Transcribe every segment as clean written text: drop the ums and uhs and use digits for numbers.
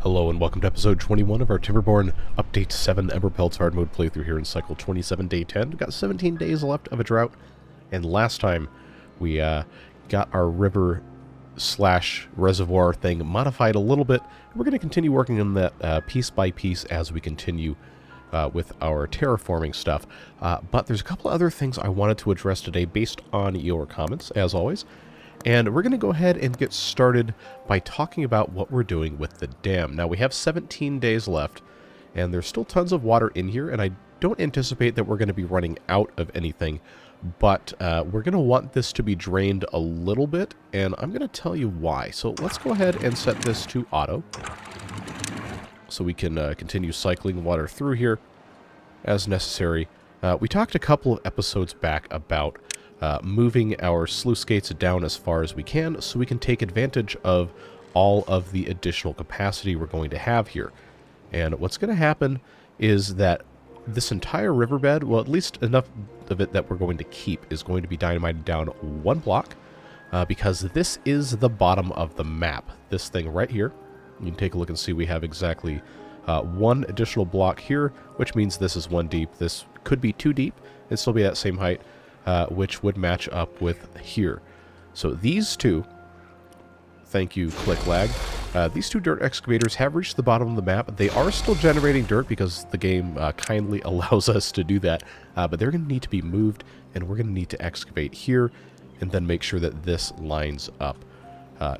Hello and welcome to episode 21 of our Timberborn Update 7 Emberpelts hard mode playthrough here in cycle 27, day 10. We've got 17 days left of a drought, and last time we got our river slash reservoir thing modified a little bit. We're going to continue working on that piece by piece as we continue with our terraforming stuff. But there's a couple other things I wanted to address today based on your comments, as always. And we're going to go ahead and get started by talking about what we're doing with the dam. Now, we have 17 days left, and there's still tons of water in here, and I don't anticipate that we're going to be running out of anything, but we're going to want this to be drained a little bit, and I'm going to tell you why. So let's go ahead and set this to auto, so we can continue cycling water through here as necessary. We talked a couple of episodes back about moving our sluice gates down as far as we can so we can take advantage of all of the additional capacity we're going to have here. And what's going to happen is that this entire riverbed, well, at least enough of it that we're going to keep, is going to be dynamited down one block because this is the bottom of the map. This thing right here, you can take a look and see we have exactly one additional block here, which means this is one deep. This could be two deep and still be that same height. Which would match up with here. So these two, thank you, click lag, these two dirt excavators have reached the bottom of the map. They are still generating dirt because the game kindly allows us to do that, but they're going to need to be moved, and we're going to need to excavate here and then make sure that this lines up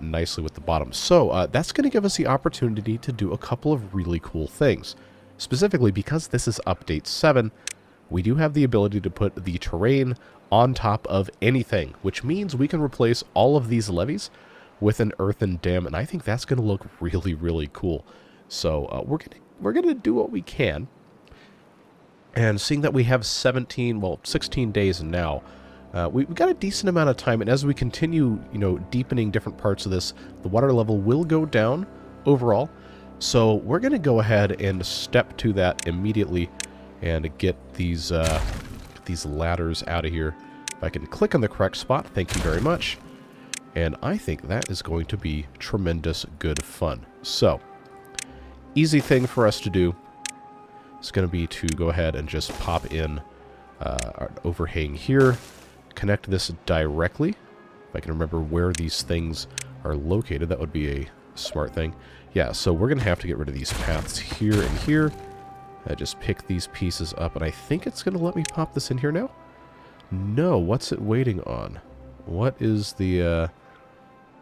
nicely with the bottom. So that's going to give us the opportunity to do a couple of really cool things. Specifically, because this is update 7, we do have the ability to put the terrain on top of anything, which means we can replace all of these levees with an earthen dam, and I think that's going to look really, really cool. So we're gonna do what we can, and seeing that we have 16 days now, we've got a decent amount of time, and as we continue, deepening different parts of this, the water level will go down overall. So we're going to go ahead and step to that immediately and get these ladders out of here. If I can click on the correct spot, thank you very much. And I think that is going to be tremendous good fun. So, easy thing for us to do is going to be to go ahead and just pop in our overhang here, connect this directly. If I can remember where these things are located, that would be a smart thing. Yeah, so we're going to have to get rid of these paths here and here. Just pick these pieces up, and I think it's going to let me pop this in here now. No, what's it waiting on? What is the,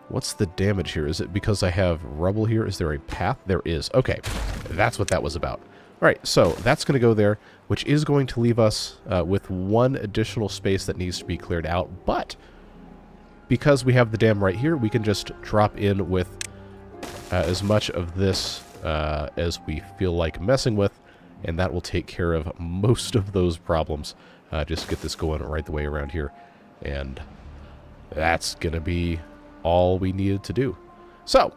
what's the damage here? Is it because I have rubble here? Is there a path? There is. Okay, that's what that was about. All right, so that's going to go there, which is going to leave us with one additional space that needs to be cleared out. But because we have the dam right here, we can just drop in with as much of this as we feel like messing with, and that will take care of most of those problems. Just get this going right the way around here, and that's going to be all we needed to do. So,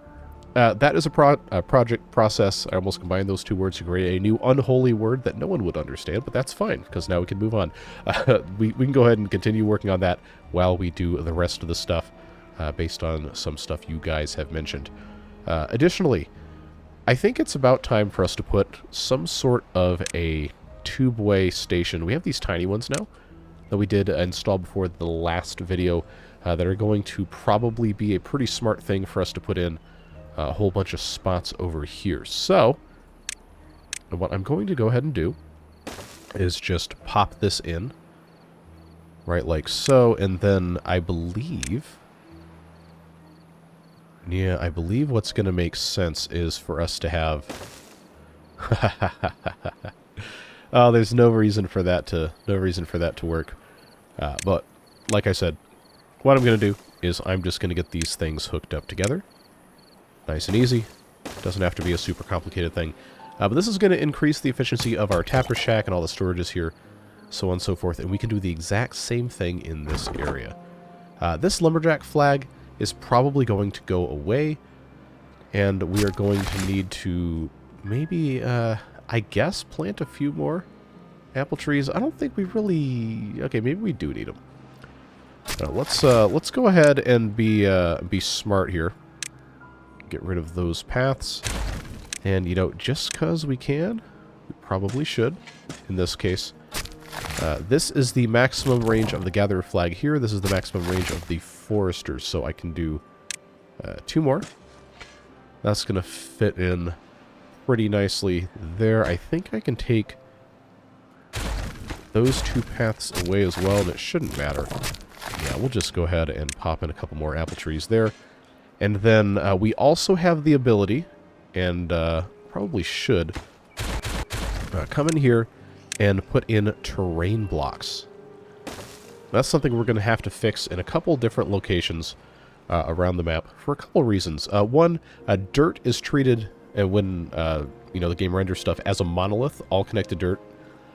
that is a project process. I almost combined those two words to create a new unholy word that no one would understand, but that's fine, because now we can move on. We can go ahead and continue working on that while we do the rest of the stuff, based on some stuff you guys have mentioned. Additionally, I think it's about time for us to put some sort of a tubeway station. We have these tiny ones now that we did install before the last video that are going to probably be a pretty smart thing for us to put in a whole bunch of spots over here. So, what I'm going to go ahead and do is just pop this in, right like so, and then I believe... Yeah, I believe what's going to make sense is for us to have... Oh, there's no reason for that to work. But, like I said, what I'm going to do is I'm just going to get these things hooked up together. Nice and easy. Doesn't have to be a super complicated thing. But this is going to increase the efficiency of our tapper shack and all the storages here, so on and so forth. And we can do the exact same thing in this area. This lumberjack flag is probably going to go away, and we are going to need to maybe, I guess, plant a few more apple trees. I don't think we really... Okay, maybe we do need them. Let's go ahead and be smart here. Get rid of those paths. And, you know, just because we can, we probably should, in this case. This is the maximum range of the Gatherer flag here. This is the maximum range of the Foresters, so I can do 2 more. That's going to fit in pretty nicely there. I think I can take those 2 paths away as well, and it shouldn't matter. Yeah, we'll just go ahead and pop in a couple more apple trees there. And then we also have the ability, and probably should, come in here and put in terrain blocks. That's something we're going to have to fix in a couple different locations around the map for a couple reasons. One, dirt is treated when you know, the game renders stuff as a monolith, all connected dirt,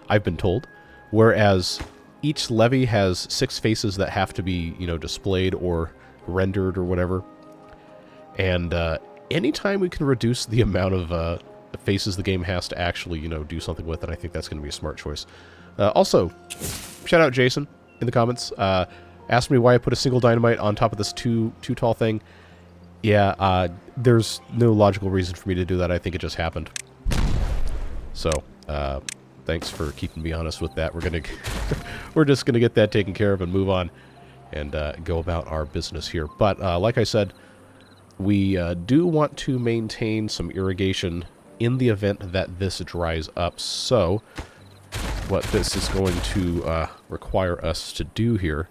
I've been told, whereas each levee has 6 faces that have to be, you know, displayed or rendered or whatever. And anytime we can reduce the amount of faces the game has to actually, you know, do something with it, I think that's going to be a smart choice. Also, shout out Jason in the comments. Asked me why I put a single dynamite on top of this too tall thing. Yeah, there's no logical reason for me to do that. I think it just happened. So, thanks for keeping me honest with that. We're just gonna get that taken care of and move on and go about our business here. But like I said, we do want to maintain some irrigation in the event that this dries up. So what this is going to require us to do here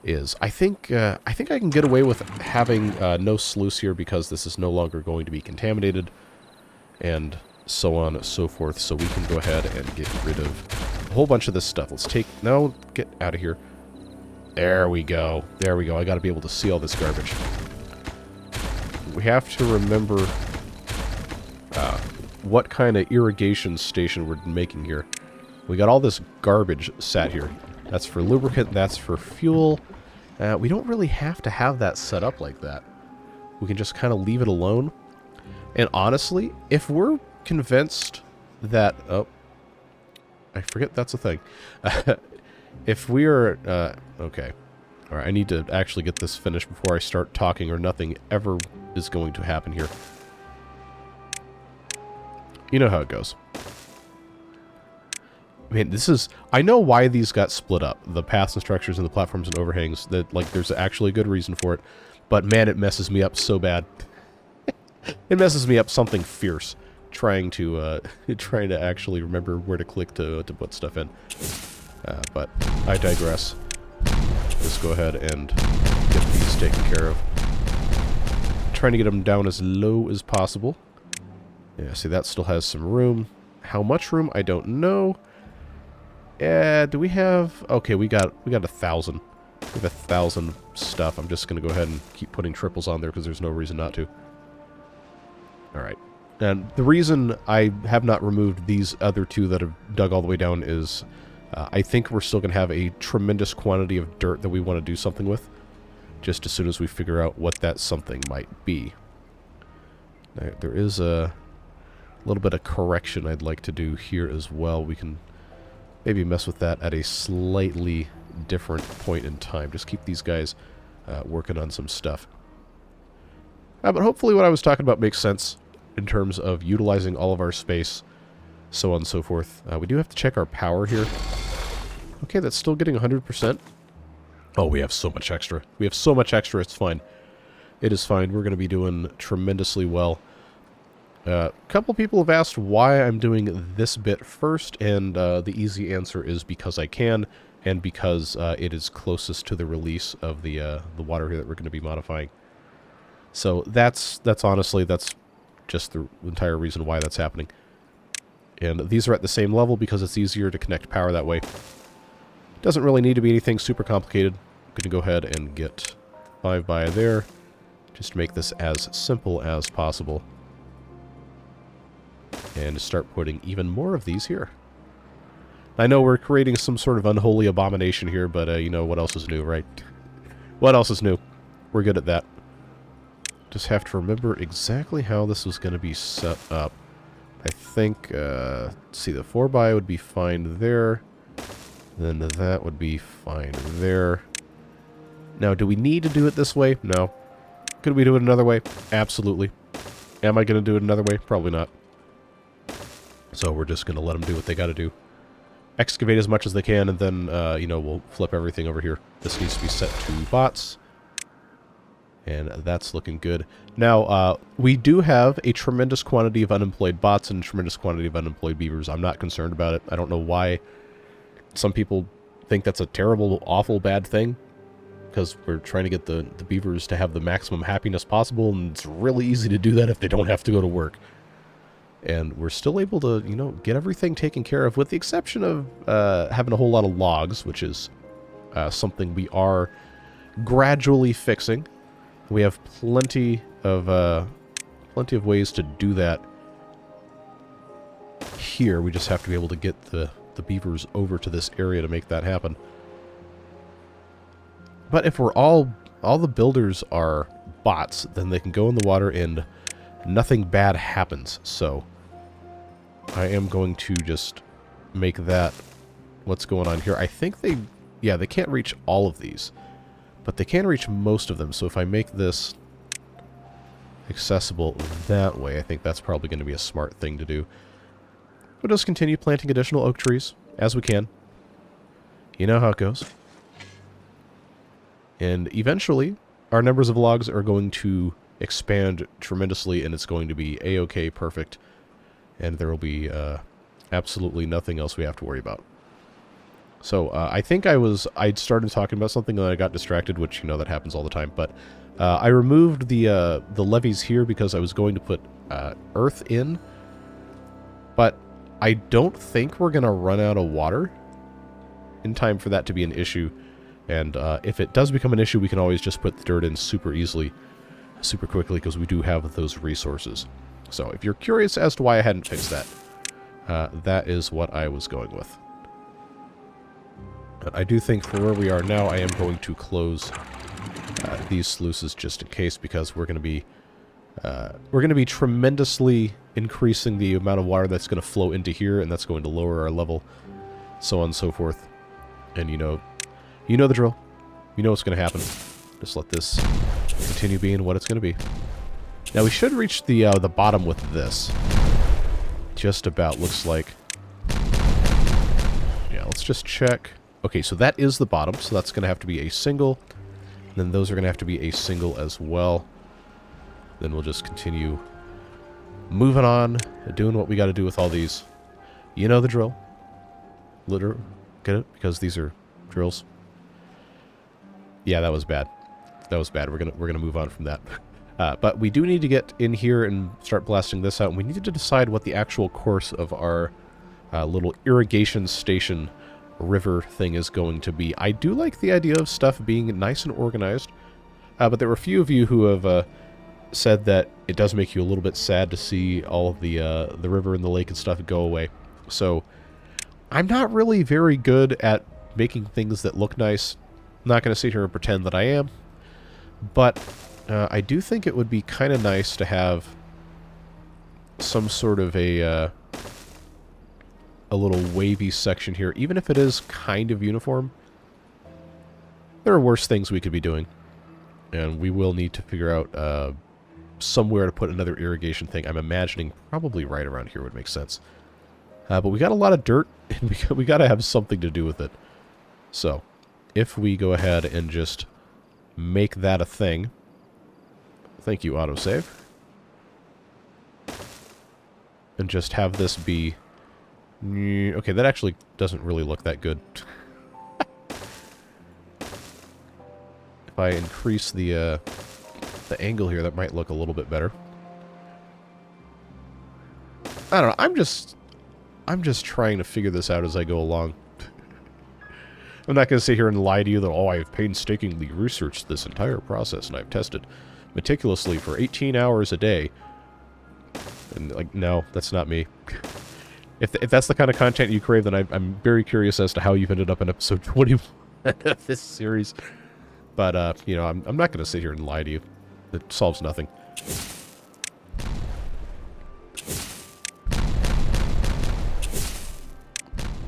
is, I think I can get away with having no sluice here because this is no longer going to be contaminated, and so on and so forth. So we can go ahead and get rid of a whole bunch of this stuff. Let's get out of here. There we go. There we go. I got to be able to see all this garbage. We have to remember what kind of irrigation station we're making here. We got all this garbage sat here. That's for lubricant, that's for fuel. We don't really have to have that set up like that. We can just kind of leave it alone. And honestly, if we're convinced that... Oh, I forget that's a thing. If we are... okay. Alright, I need to actually get this finished before I start talking, or nothing ever is going to happen here. You know how it goes. I mean, this is... I know why these got split up. The paths and structures and the platforms and overhangs. That, like, there's actually a good reason for it. But, man, it messes me up so bad. It messes me up something fierce. Trying to actually remember where to click to put stuff in. But I digress. Let's go ahead and get these taken care of. Trying to get them down as low as possible. Yeah, see, that still has some room. How much room? I don't know. Do we have... Okay, we got 1,000. We have 1,000 stuff. I'm just going to go ahead and keep putting triples on there because there's no reason not to. Alright. And the reason I have not removed these other 2 that have dug all the way down is I think we're still going to have a tremendous quantity of dirt that we want to do something with. Just as soon as we figure out what that something might be. There is a little bit of correction I'd like to do here as well. We can maybe mess with that at a slightly different point in time. Just keep these guys working on some stuff. But hopefully what I was talking about makes sense in terms of utilizing all of our space, so on and so forth. We do have to check our power here. Okay, that's still getting 100%. Oh, we have so much extra. We have so much extra, it's fine. It is fine. We're going to be doing tremendously well. A couple people have asked why I'm doing this bit first, and the easy answer is because I can, and because it is closest to the release of the water here that we're going to be modifying. So that's honestly, that's just the entire reason why that's happening. And these are at the same level because it's easier to connect power that way. Doesn't really need to be anything super complicated. I'm going to go ahead and get 5 by there, just to make this as simple as possible. And start putting even more of these here. I know we're creating some sort of unholy abomination here, but you know, what else is new, right? What else is new? We're good at that. Just have to remember exactly how this was going to be set up. I think, let's see, the 4x would be fine there. Then that would be fine there. Now, do we need to do it this way? No. Could we do it another way? Absolutely. Am I going to do it another way? Probably not. So we're just going to let them do what they got to do. Excavate as much as they can, and then, you know, we'll flip everything over here. This needs to be set to bots. And that's looking good. Now, we do have a tremendous quantity of unemployed bots and a tremendous quantity of unemployed beavers. I'm not concerned about it. I don't know why some people think that's a terrible, awful, bad thing. Because we're trying to get the beavers to have the maximum happiness possible, and it's really easy to do that if they don't have to go to work. And we're still able to, you know, get everything taken care of, with the exception of having a whole lot of logs, which is something we are gradually fixing. We have plenty of ways to do that here. We just have to be able to get the beavers over to this area to make that happen. But if we're all the builders are bots, then they can go in the water and nothing bad happens. So I am going to just make that what's going on here. I think they can't reach all of these, but they can reach most of them. So if I make this accessible that way, I think that's probably going to be a smart thing to do. We'll just continue planting additional oak trees as we can. You know how it goes. And eventually, our numbers of logs are going to expand tremendously, and it's going to be A-OK perfect. And there will be absolutely nothing else we have to worry about. So, I think I'd started talking about something and I got distracted, which, you know, that happens all the time. But I removed the levees here because I was going to put earth in. But I don't think we're going to run out of water in time for that to be an issue. And if it does become an issue, we can always just put the dirt in super easily, super quickly, because we do have those resources. So if you're curious as to why I hadn't fixed that, that is what I was going with. But I do think for where we are now, I am going to close these sluices just in case, because we're going to be tremendously increasing the amount of water that's going to flow into here, and that's going to lower our level, so on and so forth. And you know the drill. You know what's going to happen. Just let this continue being what it's going to be. Now we should reach the bottom with this. Just about, looks like. Yeah, let's just check. Okay, so that is the bottom, so that's going to have to be a single. And then those are going to have to be a single as well. Then we'll just continue moving on, doing what we got to do with all these. You know the drill. Literally, get it? Because these are drills. Yeah, that was bad. That was bad. We're gonna move on from that. But we do need to get in here and start blasting this out. And we need to decide what the actual course of our little irrigation station river thing is going to be. I do like the idea of stuff being nice and organized, but there were a few of you who have said that it does make you a little bit sad to see all of the river and the lake and stuff go away. So I'm not really very good at making things that look nice. I'm not going to sit here and pretend that I am, but I do think it would be kind of nice to have some sort of a little wavy section here, even if it is kind of uniform. There are worse things we could be doing, and we will need to figure out somewhere to put another irrigation thing. I'm imagining probably right around here would make sense. But we got a lot of dirt, and we got to have something to do with it. So, if we go ahead and just make that a thing. Thank you, autosave. And just have this be... Okay, that actually doesn't really look that good. If I increase the angle here, that might look a little bit better. I don't know, I'm just trying to figure this out as I go along. I'm not going to sit here and lie to you that, oh, I have painstakingly researched this entire process and I've tested meticulously for 18 hours a day. And, like, no, that's not me. If that's the kind of content you crave, then I'm very curious as to how you've ended up in episode 21 of this series. But, you know, I'm not going to sit here and lie to you. It solves nothing.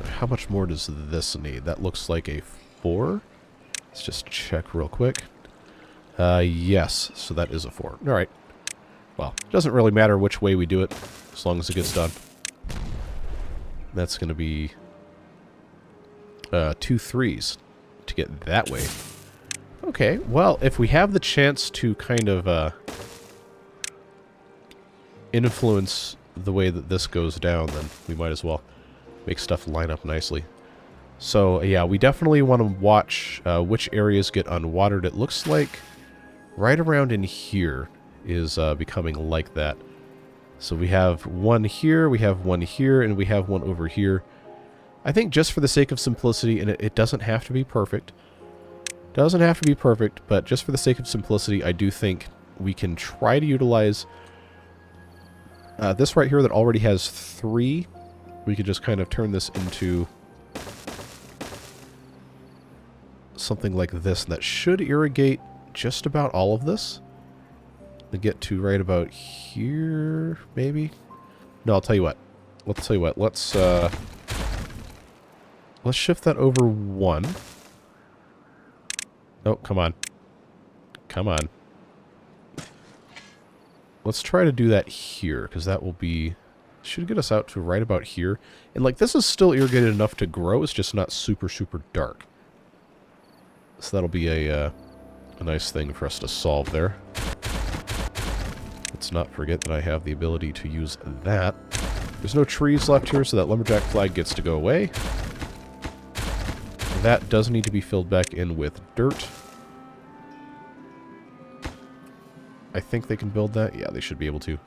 How much more does this need? That looks like a 4. Let's just check real quick. Yes, so that is a 4. Alright. Well, it doesn't really matter which way we do it, as long as it gets done. That's going to be 2 3s to get that way. Okay, well, if we have the chance to kind of influence the way that this goes down, then we might as well make stuff line up nicely. So, yeah, we definitely want to watch which areas get unwatered. It looks like right around in here is becoming like that. So we have one here, we have one here, and we have one over here. I think just for the sake of simplicity, and it doesn't have to be perfect. Doesn't have to be perfect, but just for the sake of simplicity, I do think we can try to utilize this right here that already has 3. We could just kind of turn this into something like this, and that should irrigate just about all of this. To get to right about here, maybe? No, I'll tell you what. Let's tell you what. Let's shift that over 1. Oh, come on. Come on. Let's try to do that here, because that will be... should get us out to right about here. And, like, this is still irrigated enough to grow. It's just not super, super dark. So that'll be a nice thing for us to solve there. Let's not forget that I have the ability to use that. There's no trees left here, so that lumberjack flag gets to go away. That does need to be filled back in with dirt. I think they can build that. Yeah, they should be able to.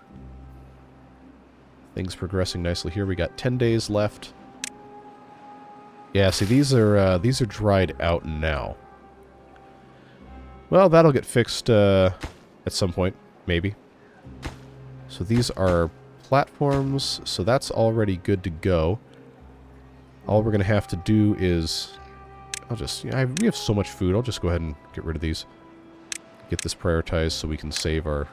Things progressing nicely here. We got 10 days left. Yeah, see, these are dried out now. Well, that'll get fixed at some point, maybe. So these are platforms, so that's already good to go. All we're going to have to do is... I'll just... we have so much food, I'll just go ahead and get rid of these. Get this prioritized so we can save our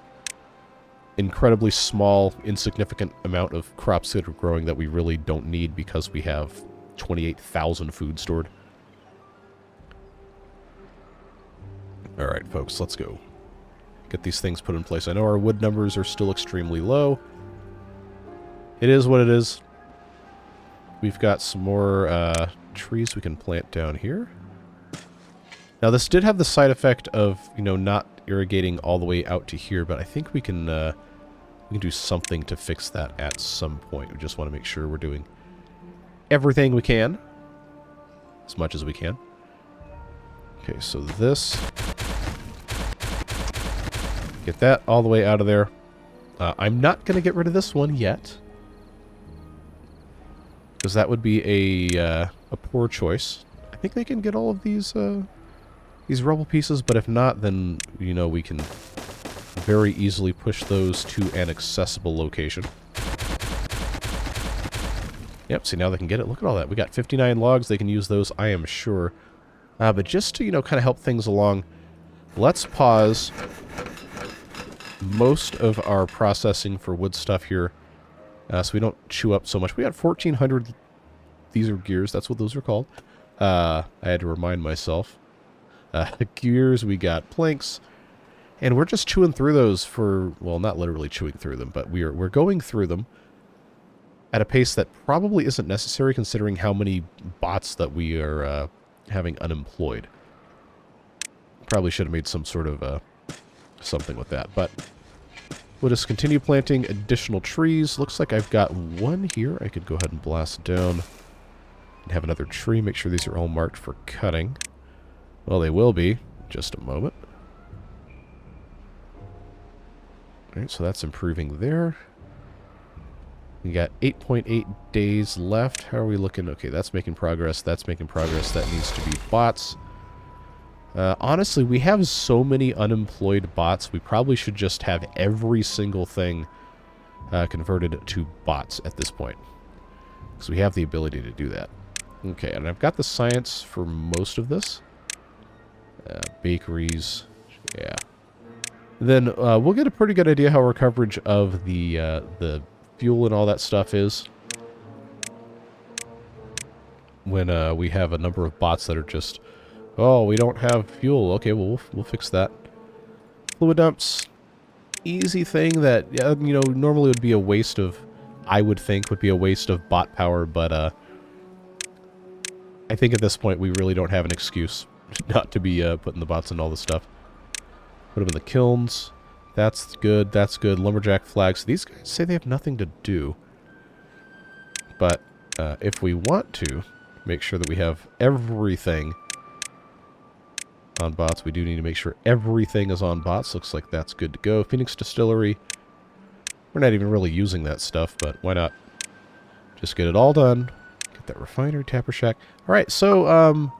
incredibly small, insignificant amount of crops that are growing that we really don't need because we have 28,000 food stored. Alright, folks, let's go. Get these things put in place. I know our wood numbers are still extremely low. It is what it is. We've got some more trees we can plant down here. Now, this did have the side effect of, you know, not irrigating all the way out to here, but I think we can do something to fix that at some point. We just want to make sure we're doing everything we can. As much as we can. Okay, so this... get that all the way out of there. I'm not going to get rid of this one yet. Because that would be a poor choice. I think they can get all of these rubble pieces, but if not, then, you know, we can very easily push those to an accessible location. Yep, see, now they can get it. Look at all that. We got 59 logs. They can use those, I am sure. But just to, you know, kind of help things along, let's pause most of our processing for wood stuff here, so we don't chew up so much. We got 1,400. These are gears. That's what those are called. I had to remind myself. Gears. We got planks, and we're just chewing through those for, well, not literally chewing through them, but we're going through them at a pace that probably isn't necessary considering how many bots that we are having unemployed. Probably should have made some sort of something with that, but we'll just continue planting additional trees. Looks like I've got one here. I could go ahead and blast down and have another tree. Make sure these are all marked for cutting. Well, they will be. Just a moment. Alright, so that's improving there. We got 8.8 days left. How are we looking? Okay, that's making progress. That's making progress. That needs to be bots. Honestly, we have so many unemployed bots, we probably should just have every single thing converted to bots at this point. Because we have the ability to do that. Okay, and I've got the science for most of this. Bakeries, yeah. Then we'll get a pretty good idea how our coverage of the fuel and all that stuff is when we have a number of bots that are just... Oh, we don't have fuel. Okay, well, we'll fix that. Fluid dumps. easy thing that, you know, normally would be a waste of, I would think, would be a waste of bot power, but I think at this point we really don't have an excuse not to be putting the bots in all this stuff. Put them in the kilns. That's good, that's good. Lumberjack flags. These guys say they have nothing to do. But if we want to make sure that we have everything on bots, we do need to make sure everything is on bots. Looks like that's good to go. Phoenix Distillery. We're not even really using that stuff, but why not? Just get it all done. Get that refinery, tapper shack. Alright, so,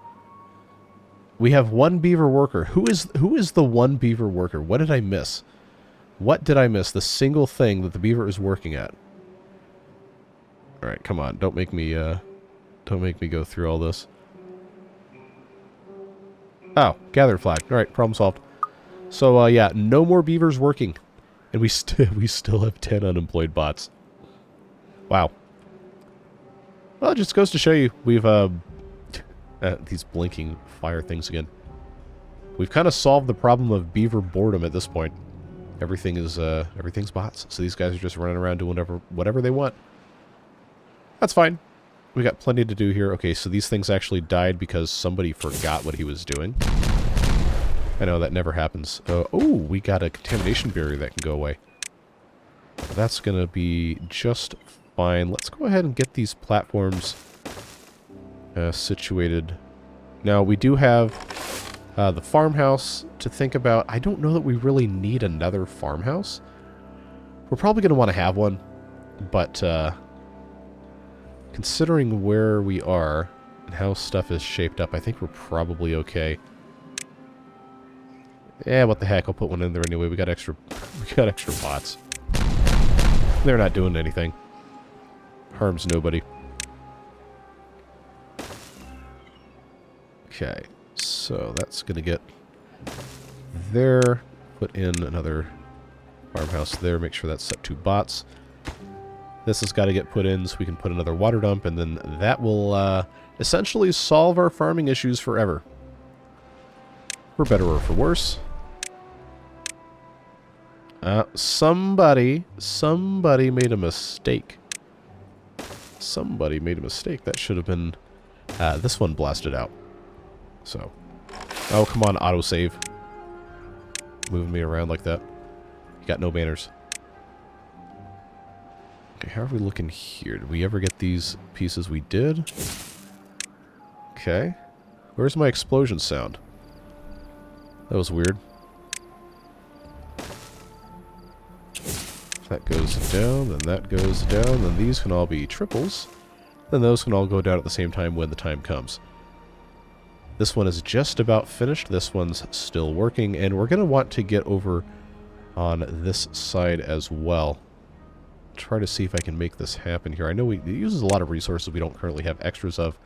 we have one beaver worker. Who is the one beaver worker? What did I miss? What did I miss? The single thing that the beaver is working at. Alright, come on. Don't make me go through all this. Oh, gather flag. Alright, problem solved. So, yeah, no more beavers working. And we still have 10 unemployed bots. Wow. Well, it just goes to show you, we've, these blinking fire things again. We've kind of solved the problem of beaver boredom at this point. Everything's bots. So these guys are just running around doing whatever they want. That's fine. We got plenty to do here. Okay, so these things actually died because somebody forgot what he was doing. I know, that never happens. Oh, we got a contamination barrier that can go away. That's going to be just fine. Let's go ahead and get these platforms situated. Now, we do have the farmhouse to think about. I don't know that we really need another farmhouse. We're probably going to want to have one, but considering where we are and how stuff is shaped up, I think we're probably okay. Yeah, what the heck, I'll put one in there anyway. We got extra bots. They're not doing anything. Harms nobody. Okay, so that's gonna get there. Put in another farmhouse there. Make sure that's set to bots. This has got to get put in so we can put another water dump, and then that will essentially solve our farming issues forever. For better or for worse. Somebody made a mistake. Somebody made a mistake. That should have been this one blasted out. So, oh, come on, autosave. Moving me around like that. You got no banners. Okay, how are we looking here? Did we ever get these pieces? We did. Okay. Where's my explosion sound? That was weird. That goes down, then that goes down, then these can all be triples. Then those can all go down at the same time when the time comes. This one is just about finished. This one's still working, and we're going to want to get over on this side as well. Try to see if I can make this happen here. I know it uses a lot of resources we don't currently have extras of.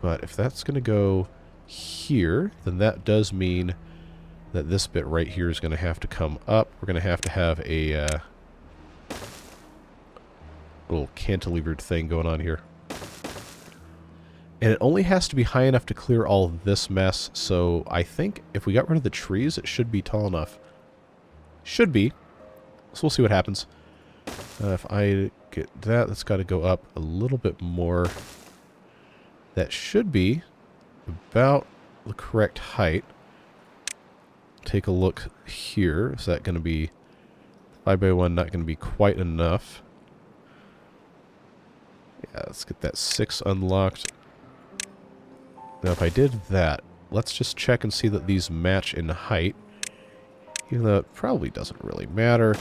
But if that's going to go here, then that does mean that this bit right here is going to have to come up. We're going to have a little cantilevered thing going on here. And it only has to be high enough to clear all of this mess, so I think if we got rid of the trees, it should be tall enough. Should be. So we'll see what happens. If I get that, that's got to go up a little bit more. That should be about the correct height. Take a look here. Is that going to be 5x1? Not going to be quite enough. Yeah, let's get that 6 unlocked. Now, if I did that, let's just check and see that these match in height. Even though it probably doesn't really matter.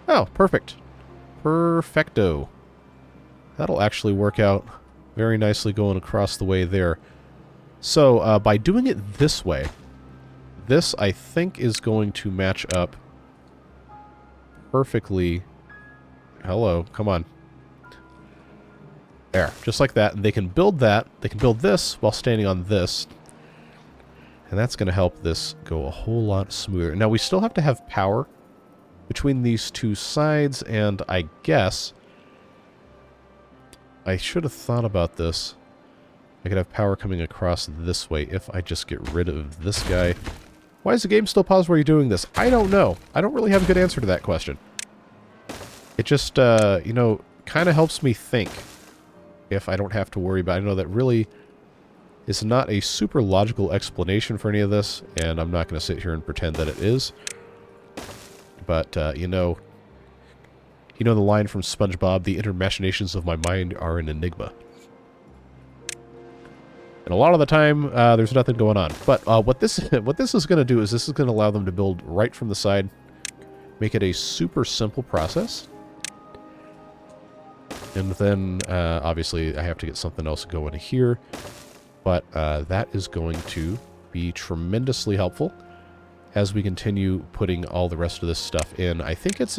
Oh, perfect. Perfecto. That'll actually work out very nicely going across the way there. So, by doing it this way, this, I think, is going to match up perfectly. Hello, come on. There, just like that. And they can build that. They can build this while standing on this. And that's going to help this go a whole lot smoother. Now, we still have to have power between these two sides, and I guess I should have thought about this. I could have power coming across this way if I just get rid of this guy. Why is the game still paused while you're doing this? I don't know. I don't really have a good answer to that question. It just, you know, kind of helps me think if I don't have to worry about it. I know that really is not a super logical explanation for any of this, and I'm not going to sit here and pretend that it is. But, you know the line from SpongeBob, the inner machinations of my mind are an enigma. And a lot of the time, there's nothing going on. But what this is going to do is this is going to allow them to build right from the side, make it a super simple process. And then, obviously, I have to get something else going here. But that is going to be tremendously helpful as we continue putting all the rest of this stuff in. I think it's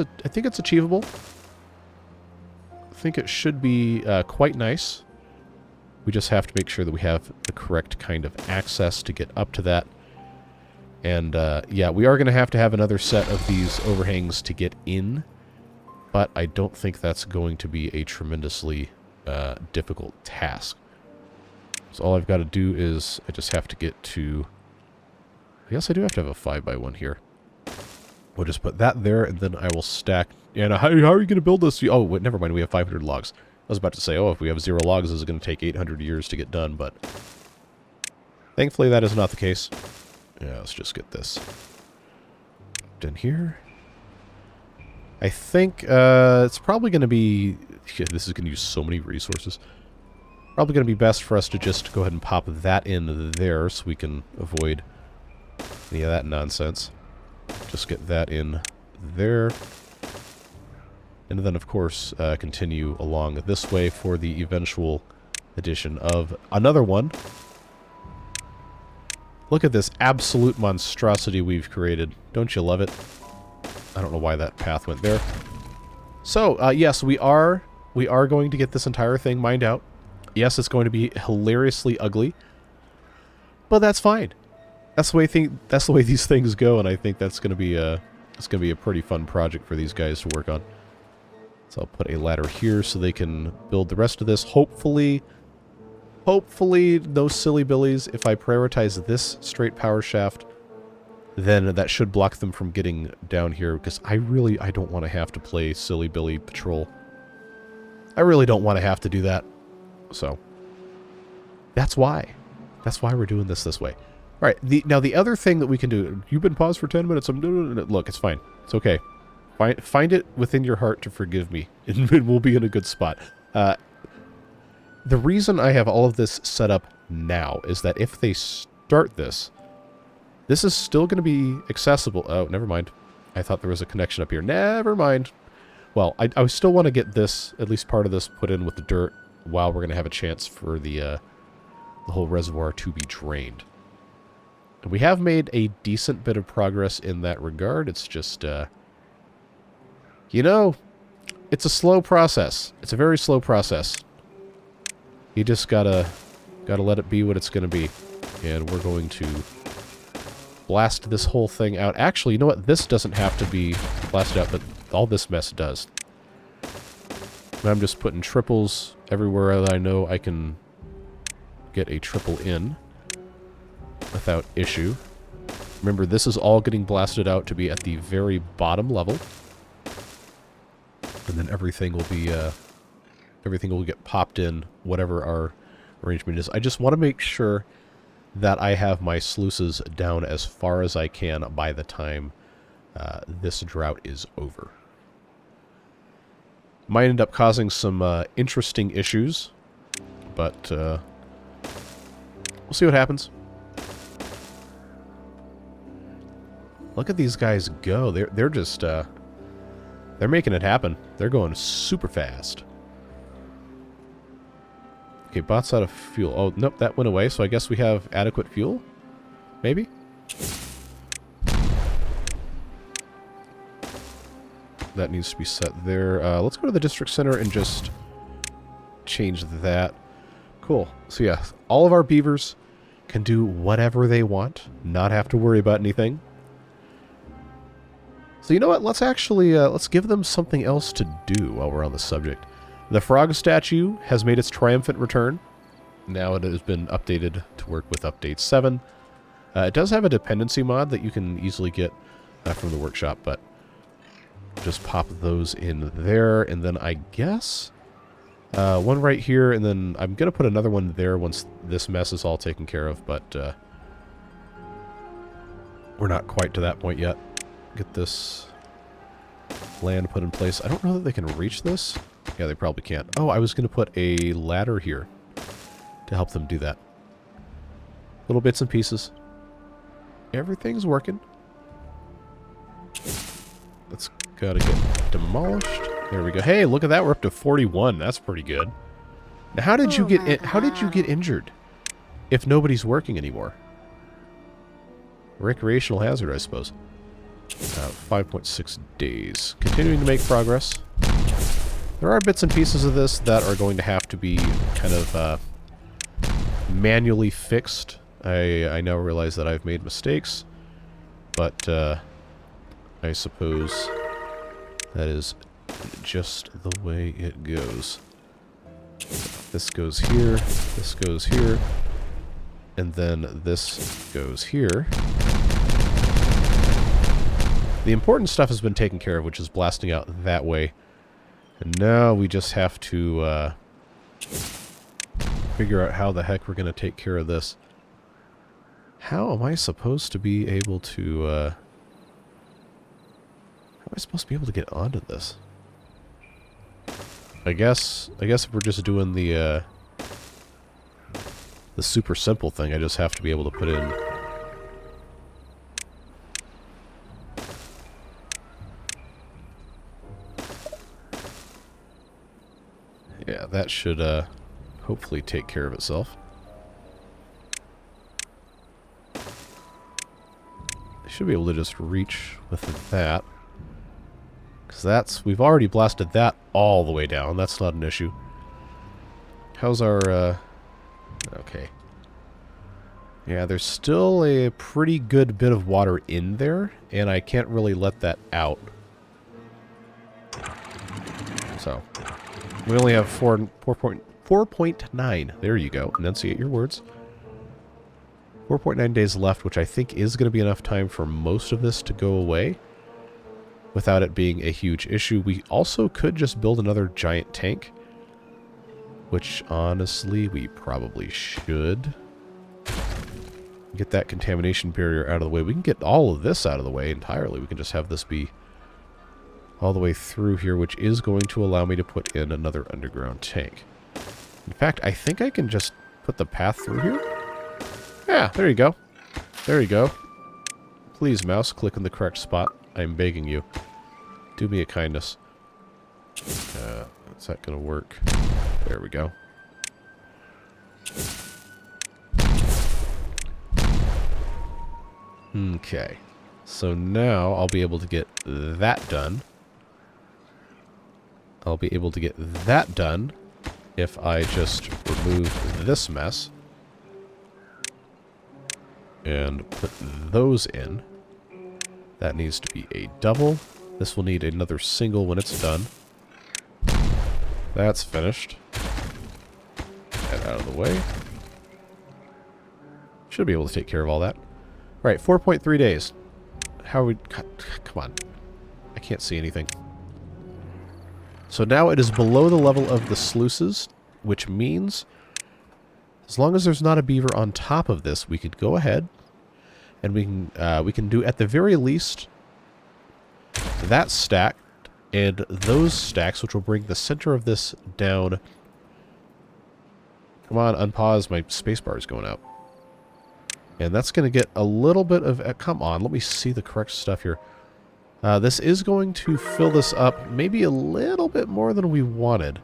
achievable. I think it should be quite nice. We just have to make sure that we have the correct kind of access to get up to that. And, yeah, we are going to have another set of these overhangs to get in. But I don't think that's going to be a tremendously difficult task. So all I've got to do is I just have to get to... I guess I do have to have a 5x1 here. We'll just put that there, and then I will stack... And how are you going to build this? Oh, wait, never mind. We have 500 logs. I was about to say, oh, if we have 0 logs, this is going to take 800 years to get done, but... Thankfully, that is not the case. Yeah, let's just get this in here. I think it's probably going to be... Yeah, this is going to use so many resources. Probably going to be best for us to just go ahead and pop that in there so we can avoid any of that nonsense. Just get that in there. And then, of course, continue along this way for the eventual addition of another one. Look at this absolute monstrosity we've created. Don't you love it? I don't know why that path went there. So, yes, we are going to get this entire thing mined out. Yes, it's going to be hilariously ugly, but that's fine. That's the way these things go, and I think that's going to be a pretty fun project for these guys to work on. So I'll put a ladder here so they can build the rest of this. Hopefully, no silly billies. If I prioritize this straight power shaft, then that should block them from getting down here, because I don't want to have to play silly billy patrol. I really don't want to have to do that. So that's why we're doing this way. All right. Now the other thing that we can do. You've been paused for 10 minutes. Look, it's fine. It's okay. Find it within your heart to forgive me, and we'll be in a good spot. The reason I have all of this set up now is that if they start this is still going to be accessible. Oh, never mind. I thought there was a connection up here. Never mind. Well, I still want to get this, at least part of this, put in with the dirt while we're going to have a chance for the whole reservoir to be drained. And we have made a decent bit of progress in that regard. It's just, you know, it's a slow process. It's a very slow process. You just gotta let it be what it's going to be. And we're going to blast this whole thing out. Actually, you know what? This doesn't have to be blasted out, but all this mess does. And I'm just putting triples everywhere that I know I can get a triple in without issue. Remember, this is all getting blasted out to be at the very bottom level. And then everything will get popped in, whatever our arrangement is. I just want to make sure that I have my sluices down as far as I can by the time this drought is over. Might end up causing some interesting issues, but we'll see what happens. Look at these guys go. They're just they're making it happen. They're going super fast. Okay, bot's out of fuel. Oh, nope, that went away, so I guess we have adequate fuel? Maybe? That needs to be set there. Let's go to the district center and just change that. Cool. So yeah, all of our beavers can do whatever they want, not have to worry about anything. So you know what? Let's actually, let's give them something else to do while we're on the subject. The frog statue has made its triumphant return. Now it has been updated to work with update 7. It does have a dependency mod that you can easily get from the workshop, but just pop those in there, and then I guess one right here, and then I'm going to put another one there once this mess is all taken care of, but we're not quite to that point yet. Get this land put in place. I don't know that they can reach this. Yeah, they probably can't. Oh, I was going to put a ladder here to help them do that. Little bits and pieces. Everything's working. That's got to get demolished. There we go. Hey, look at that. We're up to 41. That's pretty good. Now, how did you get injured if nobody's working anymore? Recreational hazard, I suppose. 5.6 days. Continuing to make progress. There are bits and pieces of this that are going to have to be kind of manually fixed. I now realize that I've made mistakes, but I suppose that is just the way it goes. This goes here, this goes here, and then this goes here. The important stuff has been taken care of, which is blasting out that way. And now we just have to figure out how the heck we're going to take care of this. How am I supposed to be able to... how am I supposed to be able to get onto this? I guess if we're just doing the super simple thing, I just have to be able to put in... Yeah, that should hopefully take care of itself. I should be able to just reach with that. Because that's... we've already blasted that all the way down. That's not an issue. How's our... okay. Yeah, there's still a pretty good bit of water in there, and I can't really let that out. So... we only have 4.9. There you go. Enunciate your words. 4.9 days left, which I think is going to be enough time for most of this to go away without it being a huge issue. We also could just build another giant tank, which honestly we probably should. Get that contamination barrier out of the way. We can get all of this out of the way entirely. We can just have this be all the way through here, which is going to allow me to put in another underground tank. In fact, I think I can just put the path through here. Yeah, there you go. There you go. Please, mouse, click in the correct spot. I'm begging you. Do me a kindness. Is that going to work? There we go. Okay. So now I'll be able to get that done. I'll be able to get that done if I just remove this mess and put those in. That needs to be a double. This will need another single when it's done. That's finished. Get out of the way. Should be able to take care of all that. Alright, 4.3 days. How are we... come on. I can't see anything. So now it is below the level of the sluices, which means as long as there's not a beaver on top of this, we could go ahead and we can do at the very least that stack and those stacks, which will bring the center of this down. Come on, unpause. My spacebar is going out. And that's going to get a little bit of... come on, let me see the correct stuff here. This is going to fill this up maybe a little bit more than we wanted.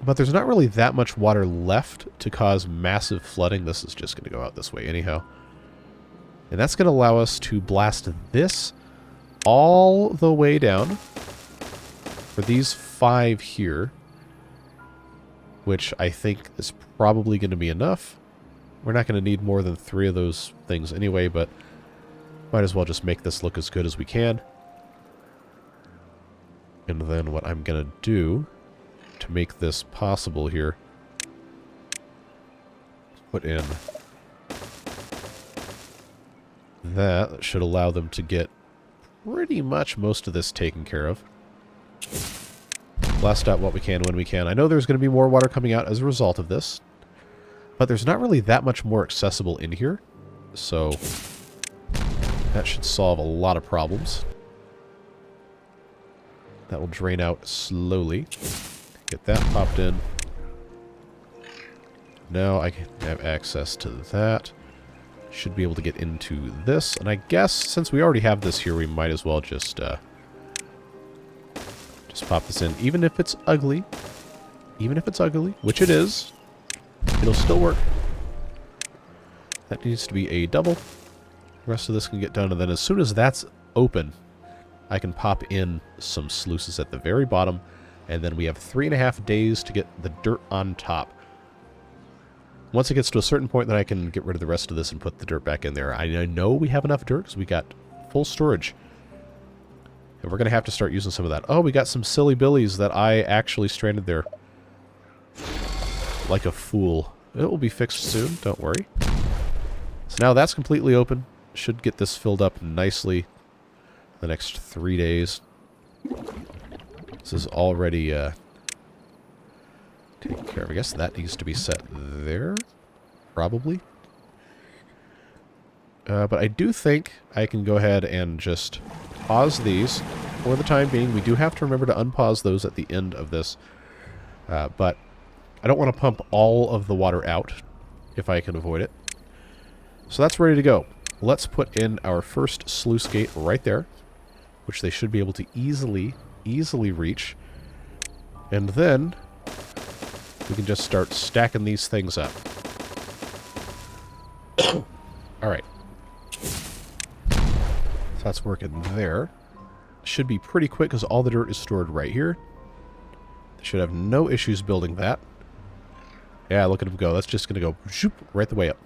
But there's not really that much water left to cause massive flooding. This is just going to go out this way anyhow. And that's going to allow us to blast this all the way down for these 5 here, which I think is probably going to be enough. We're not going to need more than 3 of those things anyway, but might as well just make this look as good as we can. And then what I'm going to do to make this possible here, put in That should allow them to get pretty much most of this taken care of. Blast out what we can when we can. I know there's going to be more water coming out as a result of this, but there's not really that much more accessible in here, so that should solve a lot of problems. That will drain out slowly. Get that popped in. Now I can have access to that. Should be able to get into this, and I guess since we already have this here, we might as well just pop this in, even if it's ugly. Even if it's ugly, which it is, it'll still work. That needs to be a double. The rest of this can get done, and then as soon as that's open, I can pop in some sluices at the very bottom, and then we have 3.5 days to get the dirt on top. Once it gets to a certain point, then I can get rid of the rest of this and put the dirt back in there. I know we have enough dirt because we got full storage. And we're going to have to start using some of that. Oh, we got some silly billies that I actually stranded there. Like a fool. It will be fixed soon, don't worry. So now that's completely open. Should get this filled up nicely the next 3 days. This is already taken care of. I guess that needs to be set there. Probably. But I do think I can go ahead and just pause these for the time being. We do have to remember to unpause those at the end of this. But I don't want to pump all of the water out if I can avoid it. So that's ready to go. Let's put in our first sluice gate right there, which they should be able to easily reach. And then we can just start stacking these things up. Alright. So that's working there. Should be pretty quick because all the dirt is stored right here. They should have no issues building that. Yeah, look at them go. That's just going to go zoop, right the way up.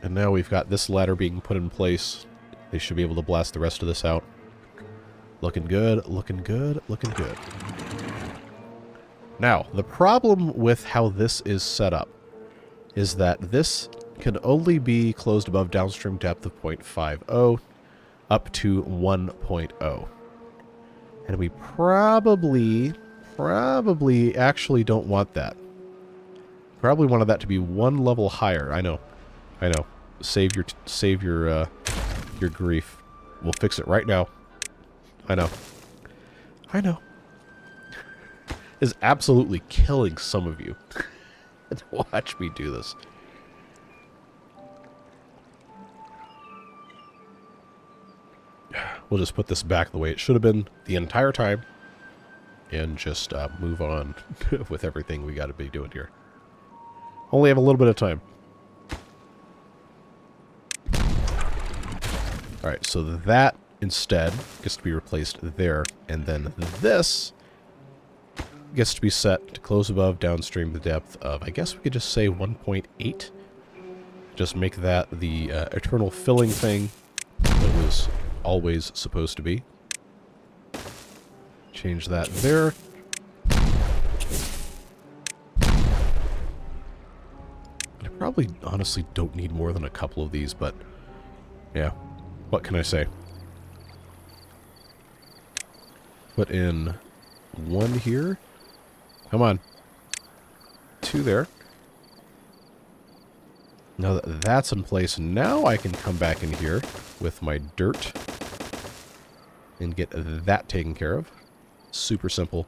And now we've got this ladder being put in place. They should be able to blast the rest of this out. Looking good, looking good, looking good. Now, the problem with how this is set up is that this can only be closed above downstream depth of 0.50 up to 1.0. And we probably actually don't want that. Probably wanted that to be one level higher. I know. Save your grief. We'll fix it right now. I know. Is absolutely killing some of you. Watch me do this. We'll just put this back the way it should have been the entire time. And just move on with everything we got to be doing here. Only have a little bit of time. Alright, so that instead gets to be replaced there. And then this gets to be set to close above downstream the depth of, I guess we could just say 1.8. Just make that the eternal filling thing that was always supposed to be. Change that there. I probably honestly don't need more than a couple of these, but yeah, what can I say? Put in one here. Come on. 2 there. Now that that's in place, now I can come back in here with my dirt and get that taken care of. Super simple.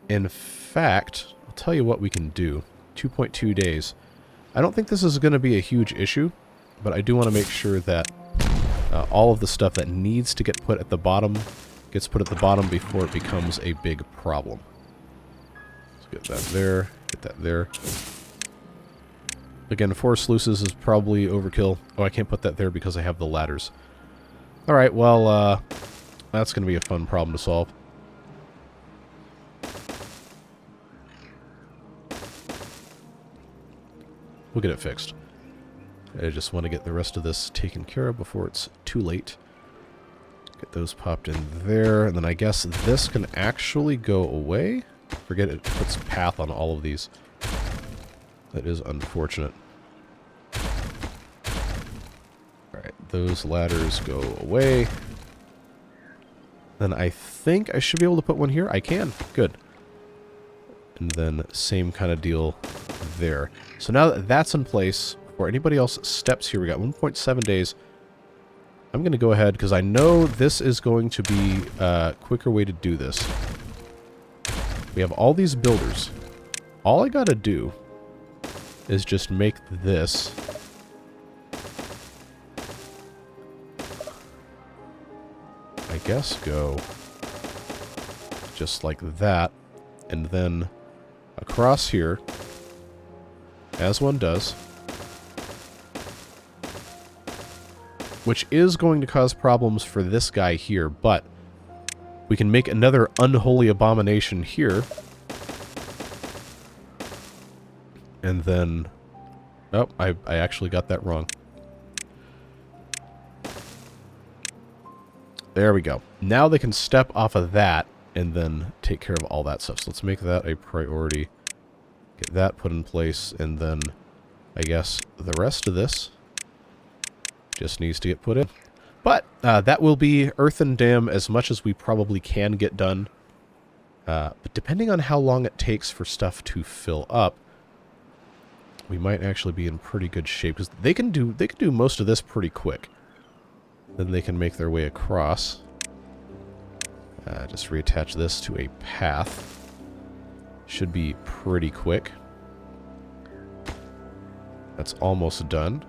In fact, I'll tell you what we can do. 2.2 days. I don't think this is going to be a huge issue, but I do want to make sure that all of the stuff that needs to get put at the bottom gets put at the bottom before it becomes a big problem. Let's get that there, get that there. Again, 4 sluices is probably overkill. Oh, I can't put that there because I have the ladders. Alright, well, that's going to be a fun problem to solve. We'll get it fixed. I just want to get the rest of this taken care of before it's too late. Get those popped in there, and then I guess this can actually go away. Forget it puts path on all of these. That is unfortunate. those ladders go away. Then I think I should be able to put one here. I can. Good. And then same kind of deal there. So now that that's in place, before anybody else steps here, we got 1.7 days. I'm going to go ahead, because I know this is going to be a quicker way to do this. We have all these builders. All I got to do is just make this. I guess go just like that, and then across here, as one does, which is going to cause problems for this guy here, but we can make another unholy abomination here, and then, oh, I actually got that wrong. There we go. Now they can step off of that and then take care of all that stuff. So let's make that a priority. Get that put in place, and then I guess the rest of this just needs to get put in. But that will be earthen dam as much as we probably can get done. But depending on how long it takes for stuff to fill up, we might actually be in pretty good shape, because they can do most of this pretty quick. Then they can make their way across. Just reattach this to a path. Should be pretty quick. That's almost done.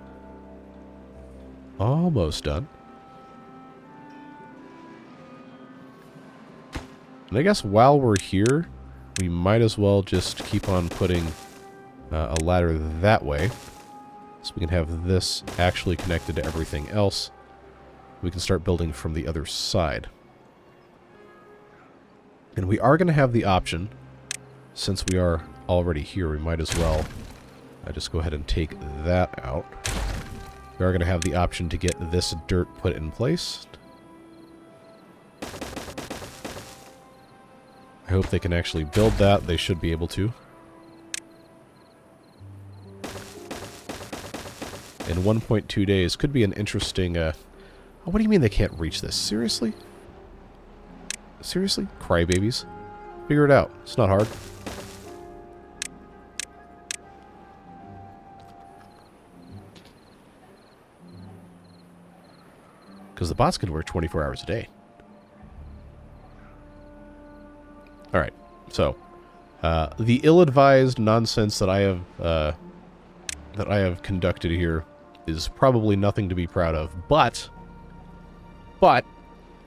Almost done. And I guess while we're here, we might as well just keep on putting a ladder that way, so we can have this actually connected to everything else. We can start building from the other side. And we are going to have the option, since we are already here, we might as well just go ahead and take that out. We are going to have the option to get this dirt put in place. I hope they can actually build that. They should be able to. In 1.2 days. Could be an interesting... oh, what do you mean they can't reach this? Seriously? Seriously? Crybabies? Figure it out. It's not hard. Because the bots can work 24 hours a day. Alright, so the ill-advised nonsense that I have conducted here is probably nothing to be proud of, but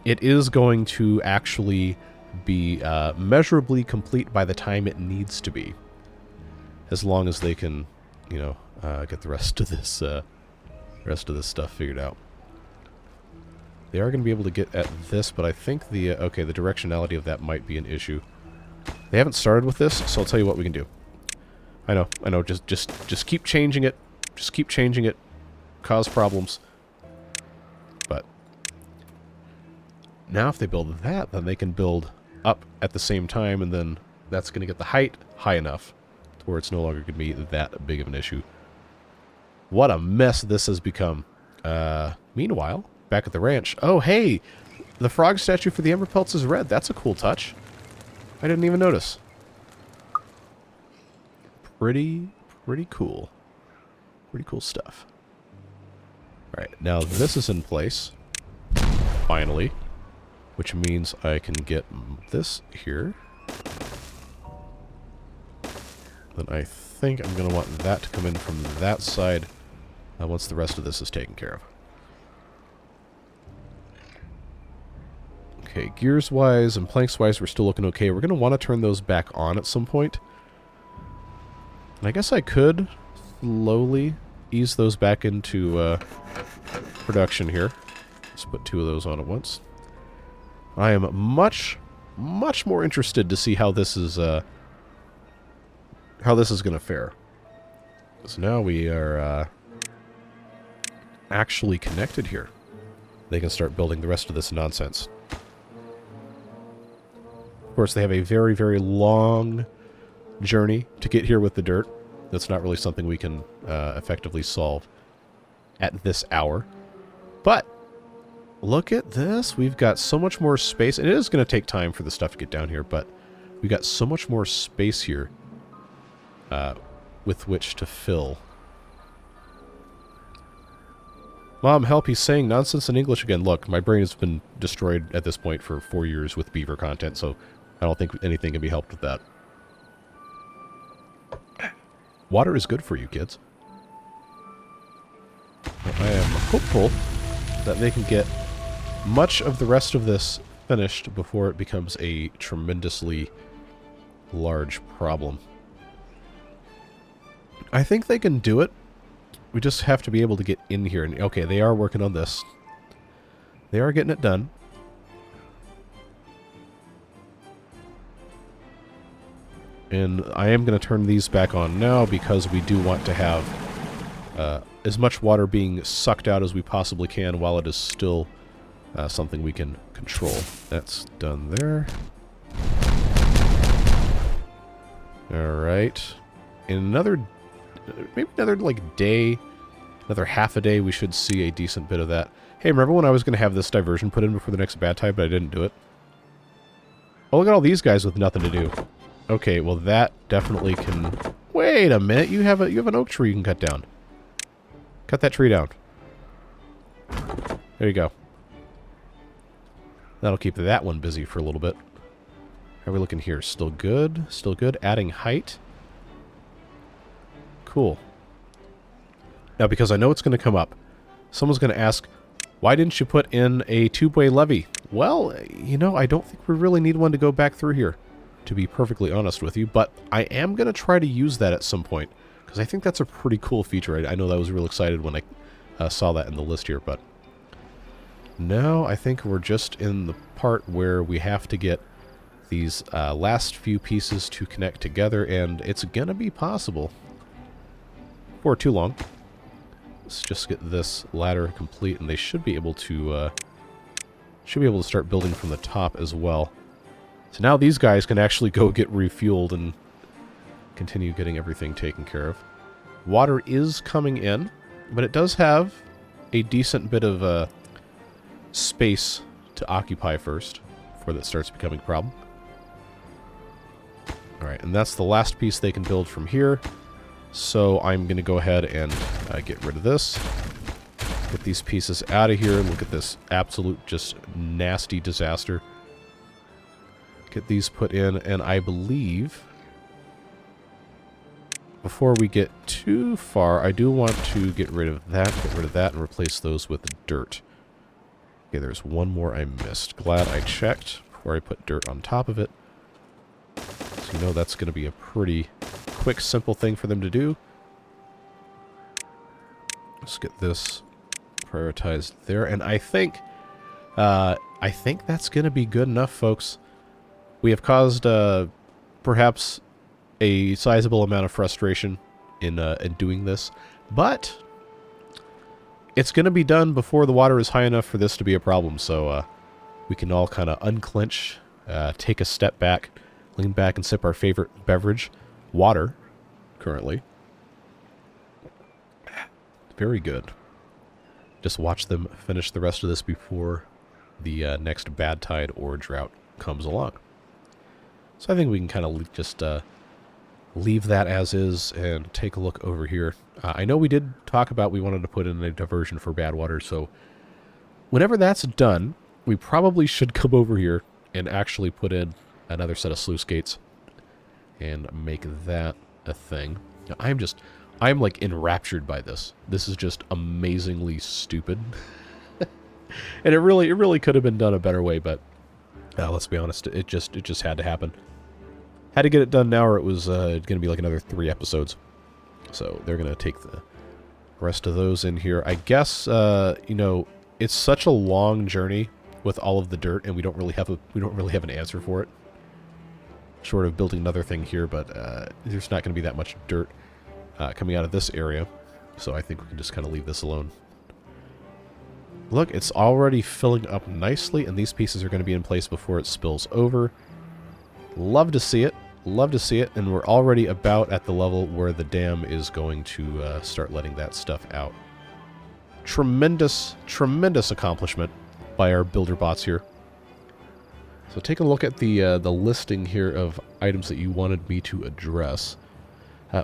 it is going to actually be measurably complete by the time it needs to be, as long as they can, you know, get the rest of this stuff figured out. They are going to be able to get at this, but I think the okay, the directionality of that might be an issue. They haven't started with this, so I'll tell you what we can do. I know. Just keep changing it. Just keep changing it. Cause problems. But now if they build that, then they can build up at the same time, and then that's going to get the height high enough to where it's no longer going to be that big of an issue. What a mess this has become. Meanwhile, back at the ranch. Oh, hey! The frog statue for the Emberpelts is red. That's a cool touch. I didn't even notice. Pretty cool. Pretty cool stuff. Alright, now this is in place. Finally. Which means I can get this here. Then I think I'm going to want that to come in from that side once the rest of this is taken care of. Okay, gears-wise and planks-wise, we're still looking okay. We're going to want to turn those back on at some point. And I guess I could slowly ease those back into production here. Let's put 2 of those on at once. I am much more interested to see how this is going to fare. So now we are actually connected here. They can start building the rest of this nonsense. Of course, they have a very long journey to get here with the dirt. That's not really something we can effectively solve at this hour. But look at this. We've got so much more space. It is going to take time for the stuff to get down here, but we've got so much more space here with which to fill. Mom, help, he's saying nonsense in English again. Look, my brain has been destroyed at this point for 4 years with beaver content, so I don't think anything can be helped with that. Water is good for you, kids. I am hopeful that they can get much of the rest of this finished before it becomes a tremendously large problem. I think they can do it. We just have to be able to get in here. And okay, they are working on this. They are getting it done. And I am going to turn these back on now because we do want to have as much water being sucked out as we possibly can while it is still something we can control. That's done there. Alright. In another, maybe another like day, another half a day, we should see a decent bit of that. Hey, remember when I was going to have this diversion put in before the next bad tide, but I didn't do it? Oh, look at all these guys with nothing to do. Okay, well that definitely can... Wait a minute, you have an oak tree you can cut down. Cut that tree down. There you go. That'll keep that one busy for a little bit. How are we looking here? Still good? Still good. Adding height. Cool. Now, because I know it's going to come up, someone's going to ask, why didn't you put in a tubeway levee? Well, you know, I don't think we really need one to go back through here, to be perfectly honest with you, but I am going to try to use that at some point, because I think that's a pretty cool feature. I know that I was real excited when I saw that in the list here, but now I think we're just in the part where we have to get these last few pieces to connect together, and it's going to be possible. For too long. Let's just get this ladder complete, and they should be able to start building from the top as well. So now these guys can actually go get refueled and continue getting everything taken care of. Water is coming in, but it does have a decent bit of space to occupy first before that starts becoming a problem. Alright, and that's the last piece they can build from here. So I'm going to go ahead and get rid of this. Get these pieces out of here. Look at this absolute just nasty disaster. Get these put in, and I believe before we get too far, I do want to get rid of that, and replace those with dirt. Okay, there's one more I missed. Glad I checked before I put dirt on top of it. So you know that's going to be a pretty quick, simple thing for them to do. Let's get this prioritized there, and I think that's going to be good enough, folks. We have caused perhaps a sizable amount of frustration in doing this, but it's going to be done before the water is high enough for this to be a problem. So we can all kind of unclench, take a step back, lean back, and sip our favorite beverage. Water, currently. Very good. Just watch them finish the rest of this before the next bad tide or drought comes along. So I think we can kind of just leave that as is and take a look over here. I know we did talk about we wanted to put in a diversion for bad water, so whenever that's done, we probably should come over here and actually put in another set of sluice gates and make that a thing. Now, I'm like enraptured by this. This is just amazingly stupid. And it really could have been done a better way, but let's be honest, it just had to happen. Had to get it done now, or it was going to be like another 3 episodes. So they're going to take the rest of those in here. I guess you know, it's such a long journey with all of the dirt, and we don't really have an answer for it. Short of building another thing here, but there's not going to be that much dirt coming out of this area, so I think we can just kind of leave this alone. Look, it's already filling up nicely, and these pieces are going to be in place before it spills over. Love to see it. Love to see it, and we're already about at the level where the dam is going to start letting that stuff out. tremendous, tremendous accomplishment by our builder bots here. So take a look at the listing here of items that you wanted me to address.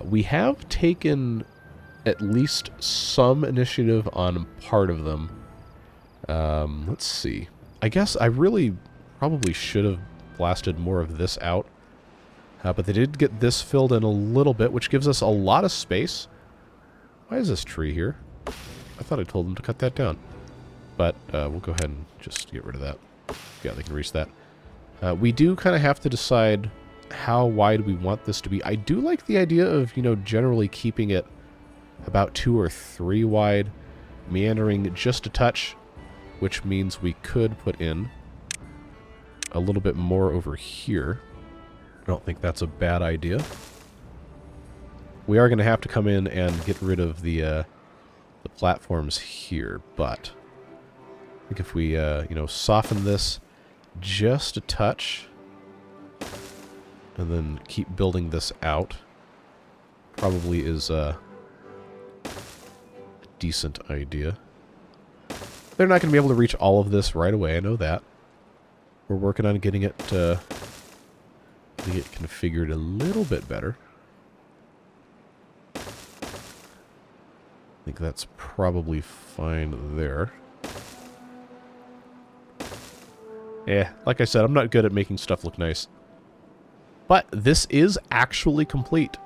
We have taken at least some initiative on part of them. Let's see. I guess I really probably should have blasted more of this out. But they did get this filled in a little bit, which gives us a lot of space. Why is this tree here? I thought I told them to cut that down. But we'll go ahead and just get rid of that. Yeah, they can reach that. We do kind of have to decide how wide we want this to be. I do like the idea of, you know, generally keeping it about 2 or 3 wide, meandering just a touch, which means we could put in a little bit more over here. I don't think that's a bad idea. We are going to have to come in and get rid of the platforms here, but I think if we, you know, soften this just a touch and then keep building this out, probably is a decent idea. They're not going to be able to reach all of this right away, I know that. We're working on getting it configured a little bit better. I think that's probably fine there. Yeah, like I said, I'm not good at making stuff look nice. But this is actually complete.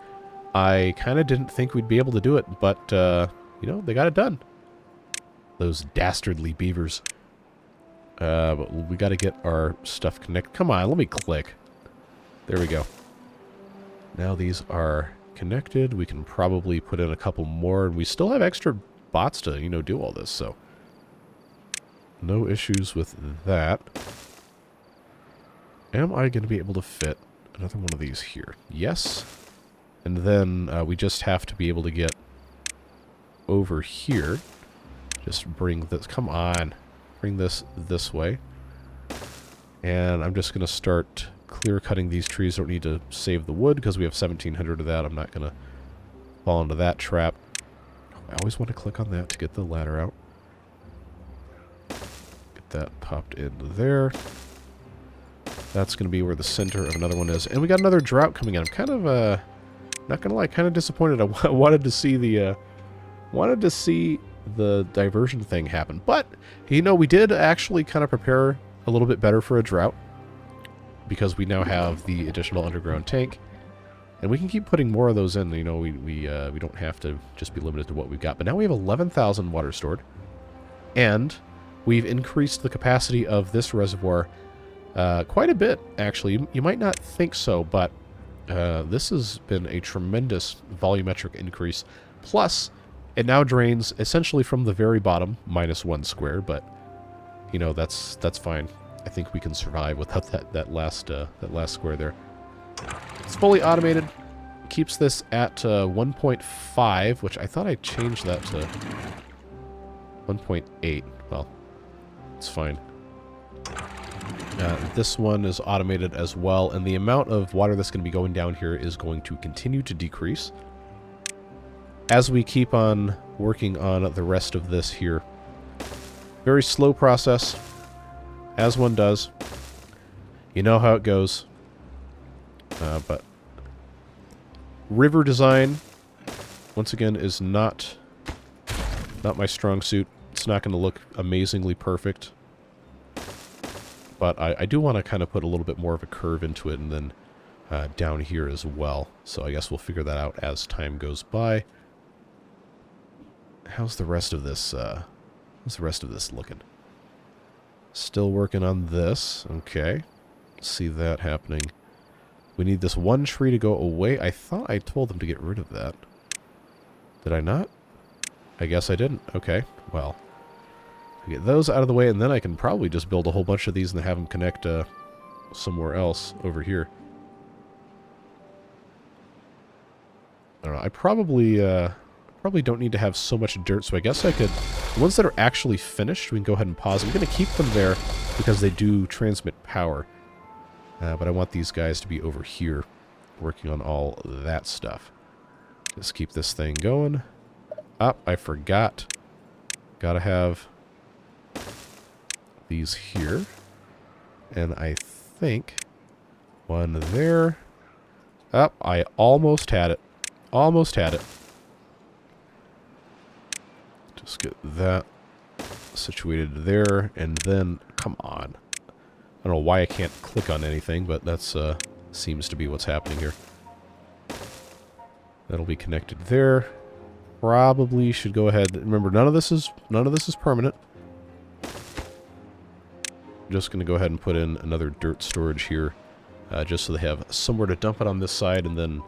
I kind of didn't think we'd be able to do it, but, you know, they got it done. Those dastardly beavers. But we got to get our stuff connected. Come on, let me click. There we go. Now these are connected. We can probably put in a couple more, and we still have extra bots to, you know, do all this, so no issues with that. Am I going to be able to fit another one of these here? Yes. And then we just have to be able to get over here. Just bring this, come on, bring this way. And I'm just going to start clear cutting these trees. Don't need to save the wood because we have 1,700 of that. I'm not going to fall into that trap. I always want to click on that to get the ladder out. Get that popped into there. That's going to be where the center of another one is. And we got another drought coming in. I'm kind of, not going to lie, kind of disappointed. I wanted to see the, diversion thing happen. But, you know, we did actually kind of prepare a little bit better for a drought, because we now have the additional underground tank, and we can keep putting more of those in. You know, we don't have to just be limited to what we've got. But now we have 11,000 water stored, and we've increased the capacity of this reservoir quite a bit, actually. You might not think so, but this has been a tremendous volumetric increase. Plus, it now drains essentially from the very bottom, -1 square, but, you know, that's fine. I think we can survive without that last square there. It's fully automated. It keeps this at 1.5, which I thought I changed that to 1.8. Well, it's fine. This one is automated as well, and the amount of water that's going to be going down here is going to continue to decrease as we keep on working on the rest of this here. Very slow process, as one does. You know how it goes. But river design, once again, is not my strong suit. It's not going to look amazingly perfect. But I do want to kind of put a little bit more of a curve into it, and then down here as well. So I guess we'll figure that out as time goes by. How's the rest of this? How's the rest of this looking? Still working on this. Okay, see that happening. We need this one tree to go away. I thought I told them to get rid of that. Did I not? I guess I didn't. Okay, well, get those out of the way, and then I can probably just build a whole bunch of these and have them connect somewhere else over here. I don't know. I probably don't need to have so much dirt, so I guess I could... The ones that are actually finished, we can go ahead and pause. I'm going to keep them there because they do transmit power. But I want these guys to be over here working on all that stuff. Just keep this thing going. I forgot Gotta have these here. And I think one there. Oh, I almost had it. Almost had it. Just get that situated there, and then, come on. I don't know why I can't click on anything, but that's seems to be what's happening here. That'll be connected there. Probably should go ahead. Remember, none of this is permanent. Just going to go ahead and put in another dirt storage here, just so they have somewhere to dump it on this side, and then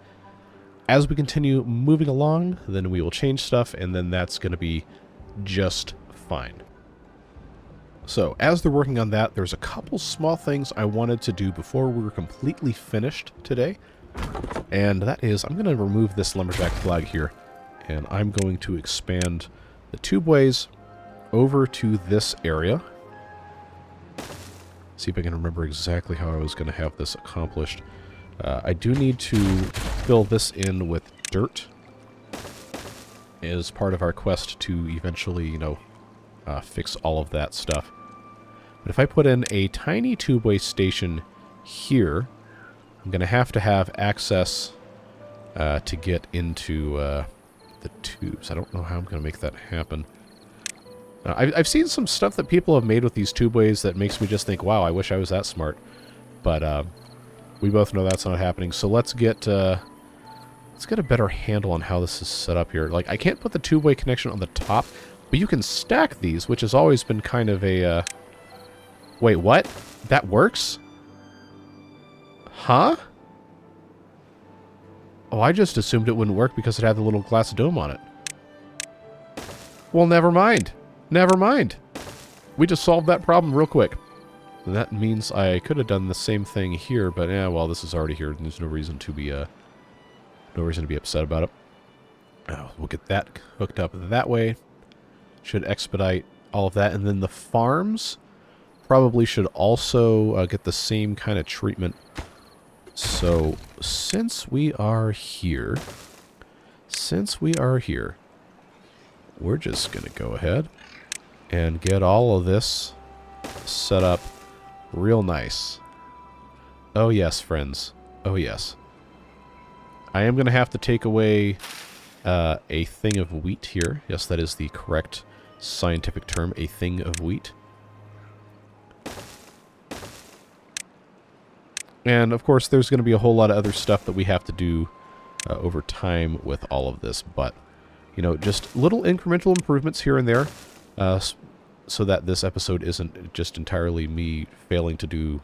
as we continue moving along, then we will change stuff, and then that's going to be just fine. So, as they're working on that, there's a couple small things I wanted to do before we were completely finished today. And that is, I'm going to remove this lumberjack flag here, and I'm going to expand the tubeways over to this area. See if I can remember exactly how I was going to have this accomplished. I do need to fill this in with dirt as part of our quest to eventually, you know, fix all of that stuff. But if I put in a tiny tubeway station here, I'm going to have access to get into the tubes. I don't know how I'm going to make that happen. I've seen some stuff that people have made with these tubeways that makes me just think, wow, I wish I was that smart. But we both know that's not happening. So let's get a better handle on how this is set up here. Like, I can't put the tubeway connection on the top, but you can stack these, which has always been kind of a... Wait, what? That works? Huh? Oh, I just assumed it wouldn't work because it had the little glass dome on it. Well, never mind. Never mind. We just solved that problem real quick. And that means I could have done the same thing here, but yeah, well, this is already here, and there's no reason to be upset about it. We'll get that hooked up that way. Should expedite all of that, and then the farms probably should also get the same kind of treatment. So, since we are here, we're just going to go ahead and get all of this set up real nice. Oh yes, friends. Oh yes. I am going to have to take away a thing of wheat here. Yes, that is the correct scientific term, a thing of wheat. And, of course, there's going to be a whole lot of other stuff that we have to do over time with all of this. But, you know, just little incremental improvements here and there so that this episode isn't just entirely me failing to do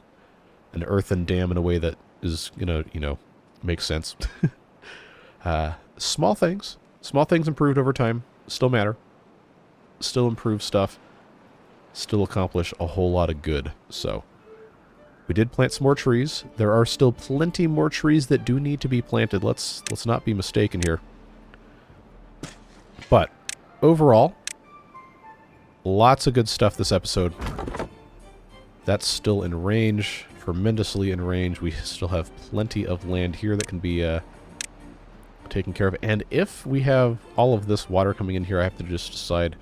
an earthen dam in a way that is going to, you know, make sense. Small things. Small things improved over time. Still matter. Still improve stuff. Still accomplish a whole lot of good. So... we did plant some more trees. There are still plenty more trees that do need to be planted. Let's not be mistaken here. But overall, lots of good stuff this episode. That's still in range, tremendously in range. We still have plenty of land here that can be taken care of. And if we have all of this water coming in here, I have to just decide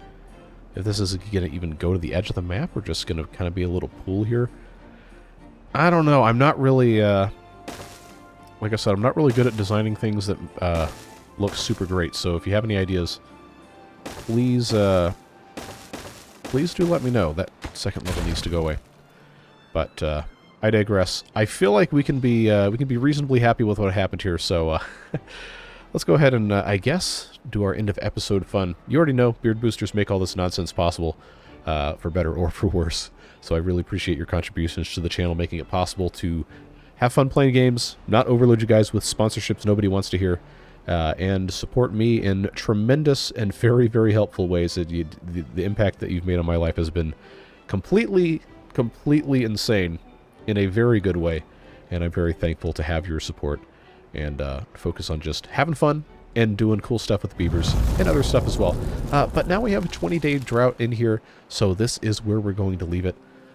if this is going to even go to the edge of the map or just going to kind of be a little pool here. I don't know. I'm not really, like I said, I'm not really good at designing things that look super great. So if you have any ideas, please do let me know. That second level needs to go away. But I digress. I feel like we can be reasonably happy with what happened here. So let's go ahead and I guess do our end of episode fun. You already know beard boosters make all this nonsense possible, for better or for worse. So I really appreciate your contributions to the channel, making it possible to have fun playing games, not overload you guys with sponsorships nobody wants to hear, and support me in tremendous and very, very helpful ways. The impact that you've made on my life has been completely insane in a very good way, and I'm very thankful to have your support and focus on just having fun and doing cool stuff with beavers and other stuff as well. But now we have a 20-day drought in here, so this is where we're going to leave it.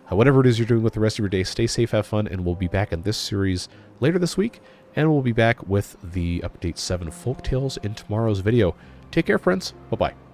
Whatever it is you're doing with the rest of your day, stay safe, have fun, and we'll be back in this series later this week, and we'll be back with the Update 7 Folktales in tomorrow's video. Take care, friends. Bye-bye.